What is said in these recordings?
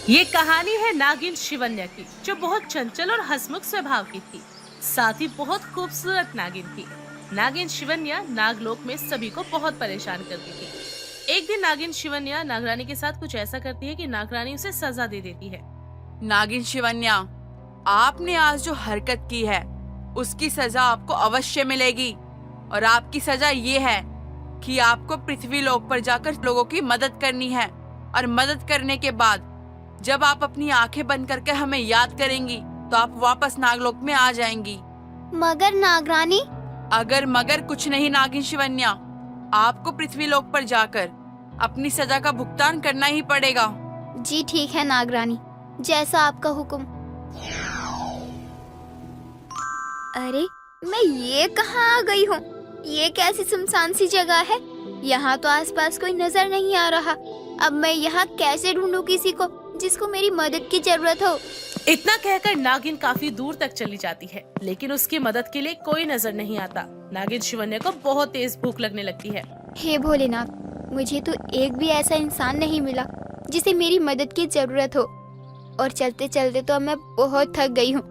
ये कहानी है नागिन शिवन्या की, जो बहुत चंचल और हंसमुख स्वभाव की थी, साथ ही बहुत खूबसूरत नागिन थी। नागिन शिवन्या नागलोक में सभी को बहुत परेशान करती थी। एक दिन नागिन शिवन्या नागरानी के साथ कुछ ऐसा करती है कि नागरानी उसे सजा दे देती है। नागिन शिवन्या, आपने आज जो हरकत की है उसकी सजा आपको अवश्य मिलेगी। और आपकी सजा ये है कि आपको पृथ्वी लोक पर जाकर लोगों की मदद करनी है। और मदद करने के बाद जब आप अपनी आंखें बंद करके हमें याद करेंगी तो आप वापस नागलोक में आ जाएंगी। मगर नागरानी। अगर मगर कुछ नहीं नागिन शिवन्या, आपको पृथ्वी लोक पर जाकर अपनी सजा का भुगतान करना ही पड़ेगा। जी ठीक है नागरानी, जैसा आपका हुक्म। अरे मैं ये कहाँ आ गई हूँ? ये कैसी सुनसान सी जगह है? यहाँ तो आसपास कोई नजर नहीं आ रहा। अब मैं यहाँ कैसे ढूंढूं किसी को जिसको मेरी मदद की जरूरत हो? इतना कहकर नागिन काफी दूर तक चली जाती है, लेकिन उसकी मदद के लिए कोई नजर नहीं आता। नागिन शिवन्या को बहुत तेज भूख लगने लगती है। हे भोलेनाथ, मुझे तो एक भी ऐसा इंसान नहीं मिला जिसे मेरी मदद की जरूरत हो। और चलते चलते तो मैं बहुत थक गई हूँ।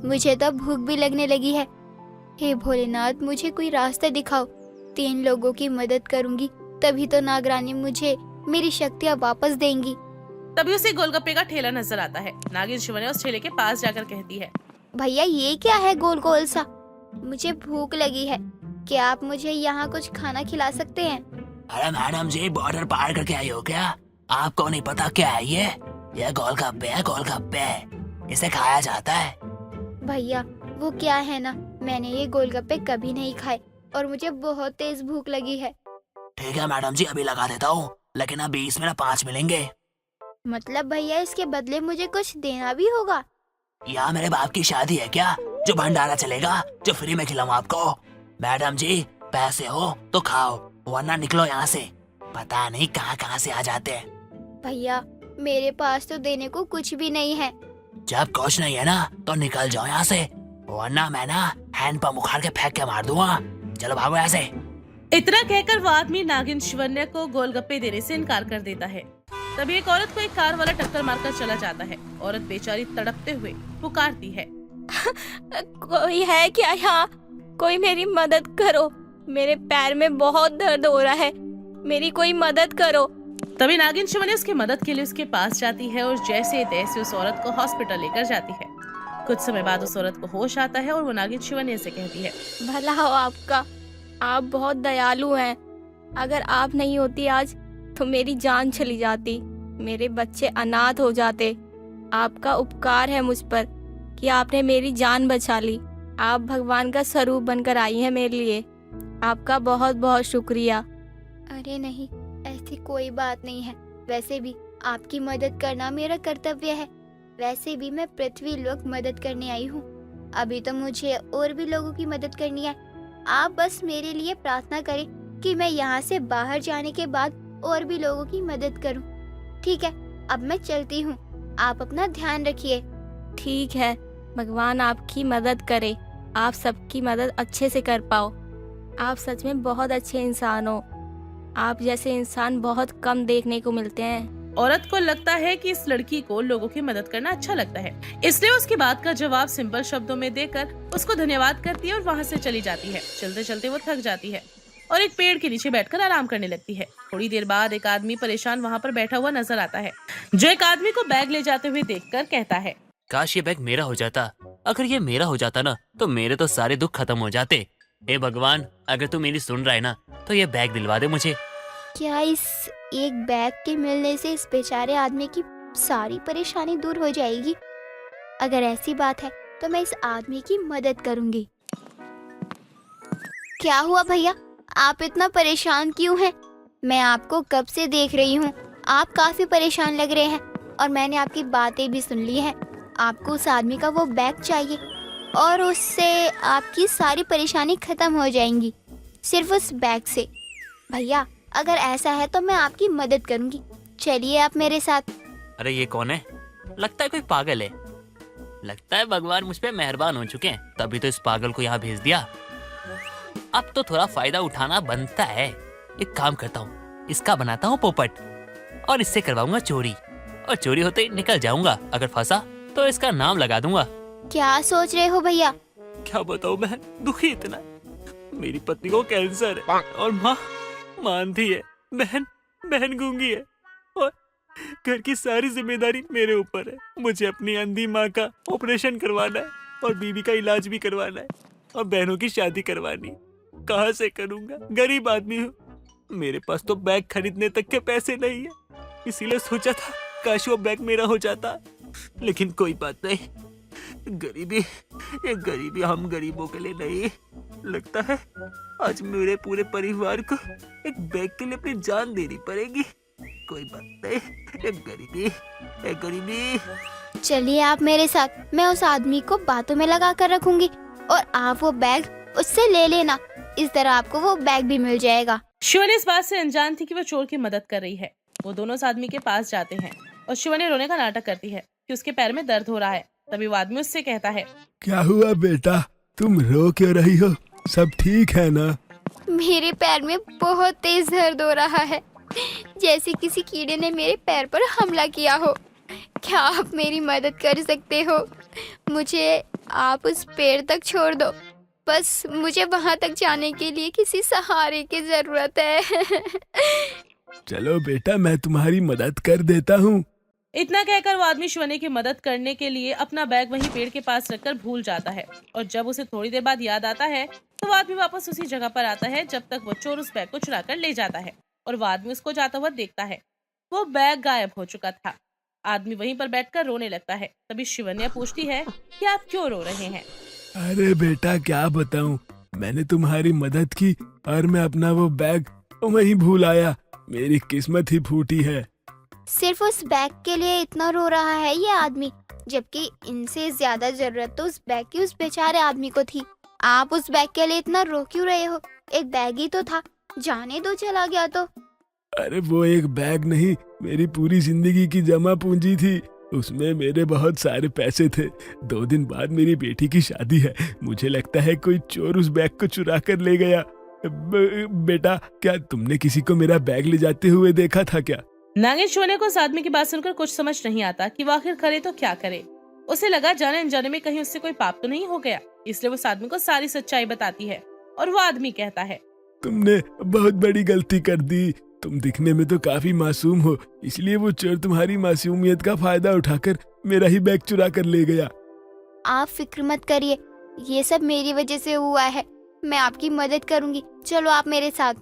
मुझे तो भूख भी लगने लगी है। हे भोलेनाथ, मुझे कोई रास्ता दिखाओ। 3 लोगों की मदद करूंगी तभी तो नागरानी मुझे मेरी शक्तियाँ वापस देंगी। तभी उसे गोलगप्पे का ठेला नजर आता है। नागिन शिवन्या उस ठेले के पास जाकर कहती है, भैया ये क्या है गोल गोल सा? मुझे भूख लगी है, क्या आप मुझे यहाँ कुछ खाना खिला सकते हैं? अरे मैडम जी, बॉर्डर पार करके आई हो क्या? आपको नहीं पता क्या है ये गोलगप्पे है, गोलगप्पे। इसे खाया जाता है। भैया वो क्या है ना, मैंने ये गोलगप्पे कभी नहीं खाए और मुझे बहुत तेज भूख लगी है। ठीक है मैडम जी, अभी लगा देता हूँ, लेकिन अब 20 में ना 5 मिलेंगे। मतलब भैया इसके बदले मुझे कुछ देना भी होगा? यहाँ मेरे बाप की शादी है क्या जो भंडारा चलेगा, जो फ्री में खिलाऊं आपको? मैडम जी, पैसे हो तो खाओ, वरना निकलो यहाँ से। पता नहीं कहाँ कहाँ से आ जाते हैं। भैया मेरे पास तो देने को कुछ भी नहीं है। जब कुछ नहीं है ना तो निकल जाओ यहाँ से, वरना मैं ना हैंडपंप उखाड़ के फेंक के मार दूंगा। चलो भागो यहाँ से। इतना कहकर वो आदमी नागिन शिवन्या को गोलगप्पे देने से इनकार कर देता है। तभी एक औरत को एक कार वाला टक्कर मारकर चला जाता है। औरत बेचारी तड़पते हुए पुकारती है, कोई है क्या यहाँ? कोई मेरी मदद करो, मेरे पैर में बहुत दर्द हो रहा है, मेरी कोई मदद करो। तभी नागिन शिवन्या उसकी मदद के लिए उसके पास जाती है और जैसे तैसे उस औरत को हॉस्पिटल लेकर जाती है। कुछ समय बाद उस औरत को होश आता है और वो नागिन शिवन्या से कहती है, भला हो आपका, आप बहुत दयालु हैं। अगर आप नहीं होती आज तो मेरी जान चली जाती, मेरे बच्चे अनाथ हो जाते। आपका उपकार है मुझ पर कि आपने मेरी जान बचा ली। आप भगवान का स्वरूप बनकर आई हैं मेरे लिए। आपका बहुत बहुत शुक्रिया। अरे नहीं, ऐसी कोई बात नहीं है। वैसे भी आपकी मदद करना मेरा कर्तव्य है। वैसे भी मैं पृथ्वी लोक मदद करने आई हूँ। अभी तो मुझे और भी लोगों की मदद करनी है। आप बस मेरे लिए प्रार्थना करें कि मैं यहाँ से बाहर जाने के बाद और भी लोगों की मदद करूँ। ठीक है, अब मैं चलती हूँ। आप अपना ध्यान रखिए। ठीक है, भगवान आपकी मदद करे, आप सबकी मदद अच्छे से कर पाओ। आप सच में बहुत अच्छे इंसान हो। आप जैसे इंसान बहुत कम देखने को मिलते हैं। औरत को लगता है कि इस लड़की को लोगों की मदद करना अच्छा लगता है, इसलिए उसकी बात का जवाब सिंपल शब्दों में देकर उसको धन्यवाद करती है और वहाँ से चली जाती है। चलते चलते वो थक जाती है और एक पेड़ के नीचे बैठकर आराम करने लगती है। थोड़ी देर बाद एक आदमी परेशान वहाँ पर बैठा हुआ नजर आता है, जो एक आदमी को बैग ले जाते हुए देखकर कहता है, काश ये बैग मेरा हो जाता। अगर ये मेरा हो जाता ना तो मेरे तो सारे दुख खत्म हो जाते। हे भगवान, अगर तू मेरी सुन रहा है ना तो ये बैग दिलवा दे मुझे। क्या इस एक बैग के मिलने से इस बेचारे आदमी की सारी परेशानी दूर हो जाएगी? अगर ऐसी बात है तो मैं इस आदमी की मदद करूंगी। क्या हुआ भैया, आप इतना परेशान क्यों हैं? मैं आपको कब से देख रही हूँ, आप काफी परेशान लग रहे हैं और मैंने आपकी बातें भी सुन ली हैं। आपको उस आदमी का वो बैग चाहिए और उससे आपकी सारी परेशानी खत्म हो जाएंगी, सिर्फ उस बैग से। भैया अगर ऐसा है तो मैं आपकी मदद करूंगी, चलिए आप मेरे साथ। अरे ये कौन है? लगता है कोई पागल है। लगता है भगवान मुझ पे मेहरबान हो चुके हैं, तभी तो इस पागल को यहाँ भेज दिया। अब तो थोड़ा फायदा उठाना बनता है। एक काम करता हूँ, इसका बनाता हूँ पोपट, और इससे करवाऊंगा चोरी, और चोरी होते ही निकल जाऊंगा। अगर फंसा तो इसका नाम लगा दूंगा। क्या सोच रहे हो भैया? क्या बताऊं बहन, दुखी इतना है। मेरी पत्नी को कैंसर है और माँ अंधी है, बहन गूंगी है, और घर की सारी जिम्मेदारी मेरे ऊपर है। मुझे अपनी अंधी माँ का ऑपरेशन करवाना है और बीवी का इलाज भी करवाना है और बहनों की शादी करवानी। कहाँ से करूँगा? गरीब आदमी हूँ, मेरे पास तो बैग खरीदने तक के पैसे नहीं है। इसीलिए सोचा था काश वो बैग मेरा हो जाता, लेकिन कोई बात नहीं। गरीबी हम गरीबों के लिए नहीं। लगता है आज मेरे पूरे परिवार को एक बैग के लिए अपनी जान देनी पड़ेगी। कोई बात नहीं, गरीबी। चलिए आप मेरे साथ, मैं उस आदमी को बातों में लगा कर रखूंगी और आप वो बैग उससे ले लेना। इस तरह आपको वो बैग भी मिल जाएगा। शिवानी इस बात से अनजान थी कि वो चोर की मदद कर रही है। वो दोनों उस आदमी के पास जाते हैं और शिवानी रोने का नाटक करती है कि उसके पैर में दर्द हो रहा है। तभी वो आदमी उससे कहता है, क्या हुआ बेटा, तुम रो क्यों रही हो? सब ठीक है ना? मेरे पैर में बहुत तेज दर्द हो रहा है, जैसे किसी कीड़े ने मेरे पैर पर हमला किया हो। क्या आप मेरी मदद कर सकते हो? मुझे आप उस पेड़ तक छोड़ दो, बस मुझे वहां तक जाने के लिए किसी सहारे की जरूरत है। चलो बेटा, मैं तुम्हारी मदद कर देता हूँ। इतना कहकर वो आदमी शिवानी की मदद करने के लिए अपना बैग वहीं पेड़ के पास रखकर भूल जाता है। और जब उसे थोड़ी देर बाद याद आता है तो वो आदमी वापस उसी जगह पर आता है जब तक वो चोर उस बैग को चुरा कर ले जाता है। और वो आदमी उसको जाता हुआ देखता है। वो बैग गायब हो चुका था। आदमी वहीं पर बैठकर रोने लगता है। तभी शिवन्या पूछती है कि आप क्यों रो रहे हैं? अरे बेटा, क्या बताऊँ, मैंने तुम्हारी मदद की और मैं अपना वो बैग वहीं भूल आया। मेरी किस्मत ही फूटी है। सिर्फ उस बैग के लिए इतना रो रहा है ये आदमी, जबकि इनसे ज्यादा जरूरत तो उस बैग की उस बेचारे आदमी को थी। आप उस बैग के लिए इतना रो क्यों रहे हो? एक बैग ही तो था, जाने दो, चला गया तो। अरे वो एक बैग नहीं, मेरी पूरी जिंदगी की जमा पूंजी थी। उसमें मेरे बहुत सारे पैसे थे। 2 दिन बाद मेरी बेटी की शादी है। मुझे लगता है कोई चोर उस बैग को चुरा कर ले गया। बेटा, क्या तुमने किसी को मेरा बैग ले जाते हुए देखा था क्या? नागिन शिवन्या को उस आदमी की बात सुनकर कुछ समझ नहीं आता कि वो आखिर करे तो क्या करे। उसे लगा जाने अनजाने में कहीं उससे कोई पाप तो नहीं हो गया, इसलिए वो उस आदमी को सारी सच्चाई बताती है। और वो आदमी कहता है, तुमने बहुत बड़ी गलती कर दी। तुम दिखने में तो काफी मासूम हो, इसलिए वो चोर तुम्हारी मासूमियत का फायदा उठाकर मेरा ही बैग चुरा कर ले गया। आप फिक्र मत करिए, ये सब मेरी वजह से हुआ है। मैं आपकी मदद करूंगी, चलो आप मेरे साथ।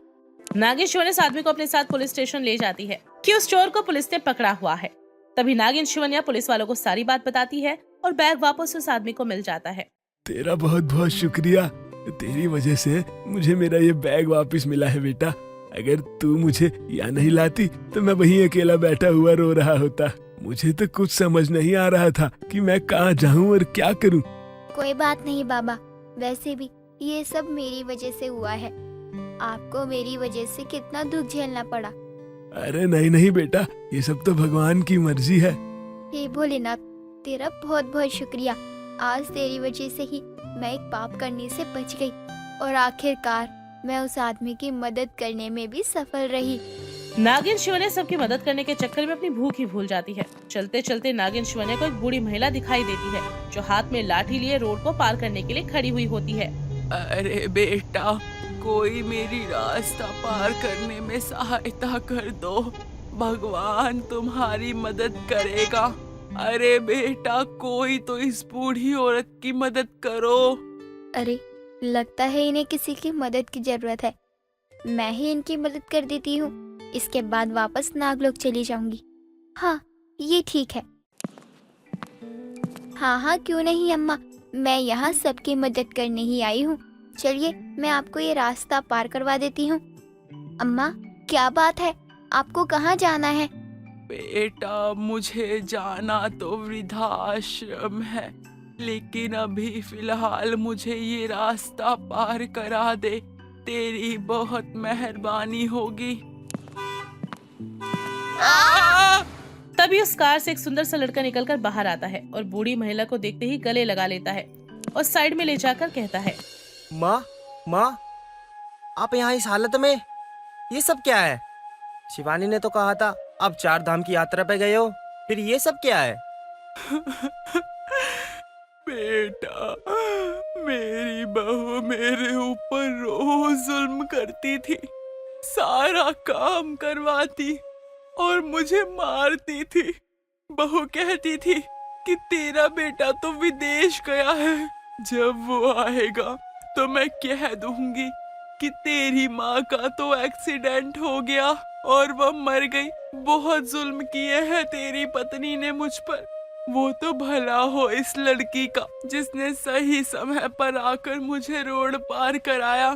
नागिन शिवन्या इस आदमी को अपने साथ पुलिस स्टेशन ले जाती है कि उस चोर को पुलिस ने पकड़ा हुआ है। तभी नागिन शिवन्या पुलिस वालों को सारी बात बताती है और बैग वापस उस आदमी को मिल जाता है। तेरा बहुत बहुत शुक्रिया। तेरी वजह से मुझे मेरा ये बैग वापस मिला है बेटा। अगर तू मुझे यहाँ नहीं लाती तो मैं वहीं अकेला बैठा हुआ रो रहा होता। मुझे तो कुछ समझ नहीं आ रहा था कि मैं कहाँ जाऊँ और क्या करूँ। कोई बात नहीं बाबा, वैसे भी ये सब मेरी वजह से हुआ है। आपको मेरी वजह से कितना दुख झेलना पड़ा। अरे नहीं बेटा, ये सब तो भगवान की मर्जी है। हे भोलेनाथ, तेरा बहुत बहुत शुक्रिया। आज तेरी वजह से ही मैं एक पाप करने से बच गई और आखिरकार मैं उस आदमी की मदद करने में भी सफल रही। नागिन शिवन्या सबकी मदद करने के चक्कर में अपनी भूख ही भूल जाती है। चलते चलते नागिन शिवन्या को एक बूढ़ी महिला दिखाई देती है जो हाथ में लाठी लिए रोड को पार करने के लिए खड़ी हुई होती है। अरे बेटा, कोई मेरी रास्ता पार करने में सहायता कर दो, भगवान तुम्हारी मदद करेगा। अरे बेटा, कोई तो इस बूढ़ी औरत की मदद करो। अरे लगता है इन्हें किसी की मदद की जरूरत है। मैं ही इनकी मदद कर देती हूँ, इसके बाद वापस नागलोक चली जाऊंगी। हाँ, ये ठीक है। हाँ, क्यों नहीं अम्मा, मैं यहाँ सबकी मदद करने ही आई हूँ। चलिए मैं आपको ये रास्ता पार करवा देती हूँ। अम्मा, क्या बात है, आपको कहाँ जाना है? बेटा, मुझे जाना तो वृद्धाश्रम है, लेकिन अभी फिलहाल मुझे ये रास्ता पार करा दे, तेरी बहुत मेहरबानी होगी। तभी उस कार से एक सुंदर सा लड़का निकलकर बाहर आता है और बूढ़ी महिला को देखते ही गले लगा लेता है और साइड में ले जाकर कहता है, माँ, आप यहाँ इस हालत में, ये सब क्या है? शिवानी ने तो कहा था आप 4 धाम की यात्रा पे गए हो, फिर ये सब क्या है? बेटा, मेरी बहू मेरे ऊपर रोज जुल्म करती थी, सारा काम करवाती और मुझे मारती थी। बहू कहती थी कि तेरा बेटा तो विदेश गया है, जब वो आएगा तो मैं कह दूंगी कि तेरी माँ का तो एक्सीडेंट हो गया और वो मर गई। बहुत जुल्म किए हैं तेरी पत्नी ने मुझ पर। वो तो भला हो इस लड़की का जिसने सही समय पर आकर मुझे रोड पार कराया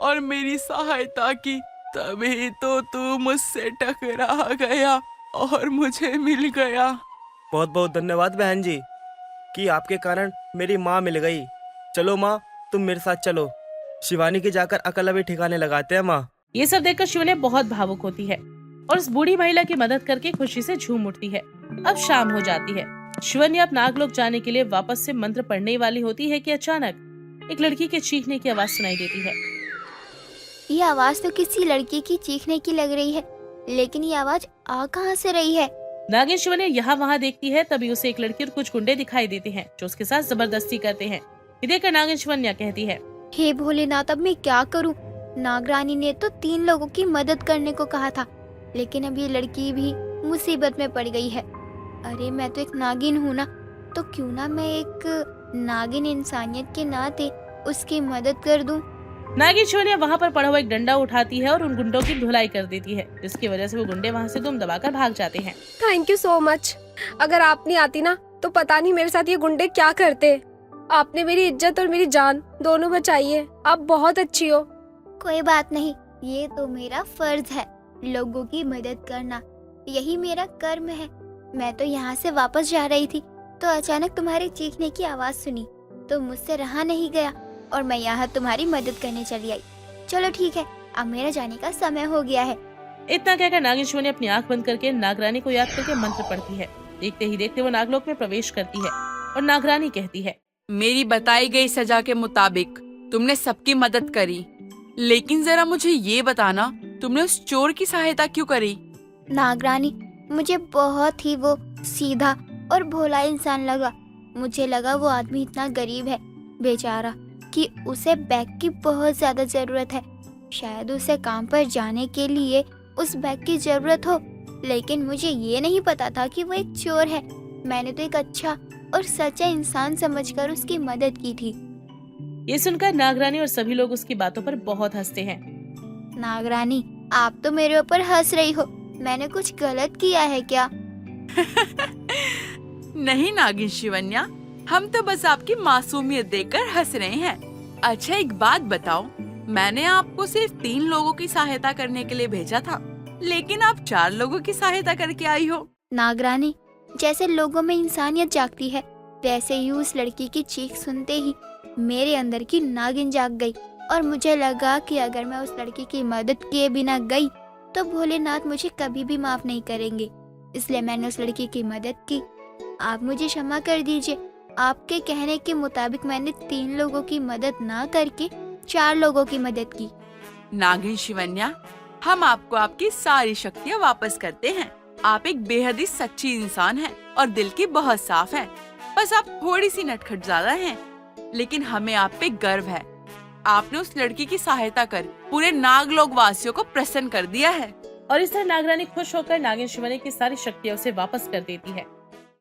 और मेरी सहायता की, तभी तो तू मुझसे टकरा गया और मुझे मिल गया। बहुत बहुत धन्यवाद बहन जी कि आपके कारण मेरी माँ मिल गई। चलो माँ, तुम मेरे साथ चलो, शिवानी की जाकर अकल अभी ठिकाने लगाते हैं माँ। ये सब देखकर शिवानी बहुत भावुक होती है और उस बूढ़ी महिला की मदद करके खुशी से झूम उठती है। अब शाम हो जाती है। शिवानी अब नागलोक जाने के लिए वापस से मंत्र पढ़ने वाली होती है कि अचानक एक लड़की के चीखने की आवाज सुनाई देती है। ये आवाज तो किसी लड़की की चीखने की लग रही है, लेकिन ये आवाज आ कहाँ से रही है? नागिन शिवानी यहाँ वहाँ देखती है, तभी उसे एक लड़की और कुछ गुंडे दिखाई देते हैं जो उसके साथ जबरदस्ती करते हैं। ये देखकर नागिन शिवानी कहती है, हे भोलेनाथ, अब मैं क्या करूं? नागरानी ने तो 3 लोगों की मदद करने को कहा था, लेकिन अब ये लड़की भी मुसीबत में पड़ गई है। अरे मैं तो एक नागिन हूँ ना, तो क्यों ना मैं एक नागिन इंसानियत के नाते उसकी मदद कर दूं। नागिन शिवानी वहाँ पर पड़ा हुआ एक डंडा उठाती है और उन गुंडों की धुलाई कर देती है, जिसकी वजह से वो गुंडे वहाँ से दुम दबाकर भाग जाते हैं। Thank you so much. अगर आप नहीं आती ना तो पता नहीं मेरे साथ ये गुंडे क्या करते। आपने मेरी इज्जत और मेरी जान दोनों बचाई है। आप बहुत अच्छी हो। कोई बात नहीं, ये तो मेरा फर्ज है, लोगों की मदद करना, यही मेरा कर्म है। मैं तो यहाँ से वापस जा रही थी तो अचानक तुम्हारे चीखने की आवाज सुनी, तो मुझसे रहा नहीं गया और मैं यहाँ तुम्हारी मदद करने चली आई। चलो ठीक है, अब मेरा जाने का समय हो गया है। इतना कहकर नागिन शिवानी अपनी आंख बंद करके नागरानी को याद करके मंत्र पढ़ती है। देखते ही देखते वो नागलोक में प्रवेश करती है और नागरानी कहती है, मेरी बताई गई सजा के मुताबिक तुमने सबकी मदद करी, लेकिन जरा मुझे ये बताना, तुमने उस चोर की सहायता क्यों करी? नागरानी, मुझे बहुत ही वो सीधा और भोला इंसान लगा। मुझे लगा वो आदमी इतना गरीब है बेचारा कि उसे बैग की बहुत ज्यादा जरूरत है। शायद उसे काम पर जाने के लिए उस बैग की जरूरत हो, लेकिन मुझे ये नहीं पता था कि वो एक चोर है। मैंने तो एक अच्छा और सच्चा इंसान समझकर उसकी मदद की थी। ये सुनकर नागरानी और सभी लोग उसकी बातों पर बहुत हंसते हैं। नागरानी, आप तो मेरे ऊपर हंस रही हो, मैंने कुछ गलत किया है क्या? नहीं नागिन शिवन्या, हम तो बस आपकी मासूमियत देखकर हंस रहे हैं। अच्छा एक बात बताओ, मैंने आपको सिर्फ 3 लोगों की सहायता करने के लिए भेजा था, लेकिन आप 4 लोगों की सहायता करके आई हो। नागरानी, जैसे लोगों में इंसानियत जागती है, वैसे ही उस लड़की की चीख सुनते ही मेरे अंदर की नागिन जाग गई और मुझे लगा कि अगर मैं उस लड़की की मदद किए बिना गई तो भोलेनाथ मुझे कभी भी माफ नहीं करेंगे। इसलिए मैंने उस लड़की की मदद की। आप मुझे क्षमा कर दीजिए। आपके कहने के मुताबिक मैंने 3 लोगों की मदद ना करके 4 लोगों की मदद की। नागिन शिवन्या, हम आपको आपकी सारी शक्तियाँ वापस करते हैं। आप एक बेहद ही सच्ची इंसान हैं और दिल की बहुत साफ हैं। बस आप थोड़ी सी नटखट ज्यादा हैं, लेकिन हमें आप पे गर्व है। आपने उस लड़की की सहायता कर पूरे नागलोक वासियों को प्रसन्न कर दिया है। और इस तरह नागरानी खुश होकर नागिन शिवानी की सारी शक्तियां उसे वापस कर देती है।